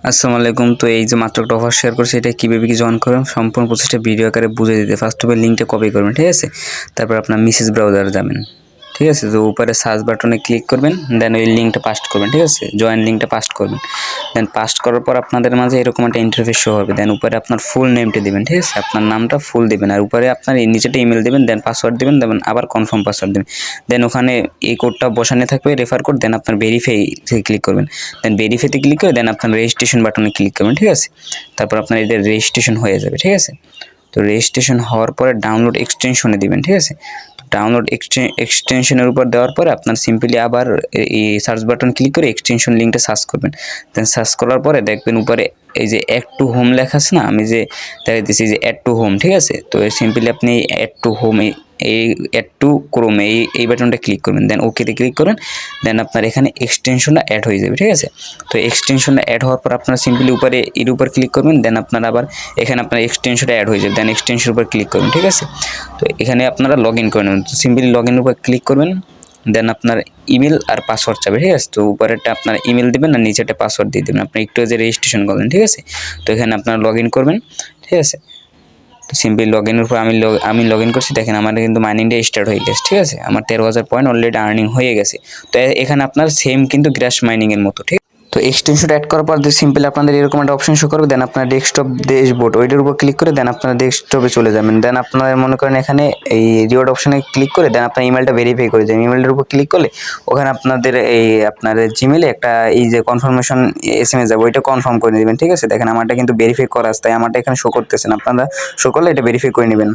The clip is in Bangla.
আসসালামু আলাইকুম। তো এই যে মাত্র একটা অফার শেয়ার করছি, এটা কীভাবে কি জয়েন করবেন সম্পূর্ণ প্রসেসটা ভিডিও আকারে বুঝিয়ে দিতে। ফার্স্ট অফ অল লিঙ্কটা কপি করবেন, ঠিক আছে? তারপর আপনার মেসেজ ব্রাউজারে যাবেন, ঠিক আছে? তো উপরে সার্চ বাটনে ক্লিক করবেন, দেন ওই লিঙ্কটা পাস্ট করবেন, ঠিক আছে? জয়েন লিঙ্কটা পাস্ট করবেন। দেন পাস্ট করার পর আপনাদের মাঝে এরকম একটা ইন্টারফেস শো হবে। দেন উপরে আপনার ফুল নেমটা দিবেন, ঠিক আছে? আপনার নামটা ফুল দিবেন, আর উপরে আপনার এই নিচেটা ইমেল দিবেন, দেন পাসওয়ার্ড দিবেন, দেন আবার কনফার্ম পাসওয়ার্ড দিবেন। দেন ওখানে এই কোডটা বসানো থাকবে, রেফার কোড। দেন আপনার ভেরিফাইতে ক্লিক করবেন। দেন ভেরিফাইতে ক্লিক করে দেন আপনার রেজিস্ট্রেশন বাটনে ক্লিক করবেন, ঠিক আছে? তারপর আপনার এটা রেজিস্ট্রেশন হয়ে যাবে, ঠিক আছে? তো রেজিস্ট্রেশন হওয়ার পরে ডাউনলোড এক্সটেনশনে দিবেন, ঠিক আছে? ডাউনলোড এক্সটেনশনের উপর দেওয়ার পরে আপনার সিম্পলি আবার এই সার্চ বাটন ক্লিক করে এক্সটেনশন লিঙ্কটা সার্চ করবেন। দেন সার্চ করার পরে দেখবেন উপরে এই যে অ্যাড টু হোম লেখা আছে না, আমি যে দেখাই দিচ্ছি যে অ্যাড টু হোম, ঠিক আছে? তো সিম্পলি আপনি অ্যাড টু হোম এই অ্যাড টু ক্রোমে এই বাটনটা ক্লিক করবেন, দেন ওকেতে ক্লিক করেন। দেন আপনার এখানে এক্সটেনশনটা অ্যাড হয়ে যাবে, ঠিক আছে? তো এক্সটেনশনটা অ্যাড হওয়ার পর আপনারা সিম্পলি উপরে এর উপর ক্লিক করবেন। দেন আপনারা আবার এখানে আপনার এক্সটেনশনটা অ্যাড হয়ে যাবে, দেন এক্সটেনশনের উপর ক্লিক করবেন, ঠিক আছে? তো এখানে আপনারা লগ ইন করে নেবেন। তো সিম্পলি লগ ইনের উপর ক্লিক করবেন। দেন আপনার ইমেল আর পাসওয়ার্ড চাবে, ঠিক আছে? তো উপরেরটা আপনার ইমেল দেবেন আর নিচেরটা পাসওয়ার্ড দিয়ে দেবেন। আপনি একটু যে রেজিস্ট্রেশন করলেন, ঠিক আছে? তো এখানে আপনারা লগ ইন করবেন, ঠিক আছে? তো সিম্পলি লগ ইনের উপর আমি লগ ইন করছি। দেখেন আমার কিন্তু মাইনিংটা স্টার্ট হয়ে গেছে, ঠিক আছে? আমার 13,000 পয়েন্ট অলরেডি আর্নিং হয়ে গেছে। তো এখানে আপনার সেম কিন্তু গ্র্যাশ মাইনিংয়ের মতো, ঠিক? তো এক্সটেনশনটা অ্যাড করার পর সিম্পলি আপনাদের এরকম একটা অপশন শো করবে। দেন আপনার ডেস্কটপ ড্যাশবোর্ড ওইটার উপর ক্লিক করে দেন আপনারা ডেস্কটপে চলে যাবেন। দেন আপনারা মনে করেন এখানে এই রিওয়ার্ড অপশনে ক্লিক করে দেন আপনার ইমেলটা ভেরিফাই করে দেন। ইমেলটার উপর ক্লিক করলে ওখানে আপনাদের এই আপনার জিমেলে একটা এই যে কনফার্মেশন এসএমএস যাবে, ওইটা কনফার্ম করে নেবেন, ঠিক আছে? দেখেন আমারটা কিন্তু ভেরিফাই করা আছে, তাই আমারটা এখানে শো করতেছেন। আপনারা শো করলে এটা ভেরিফাই করে নেবেন।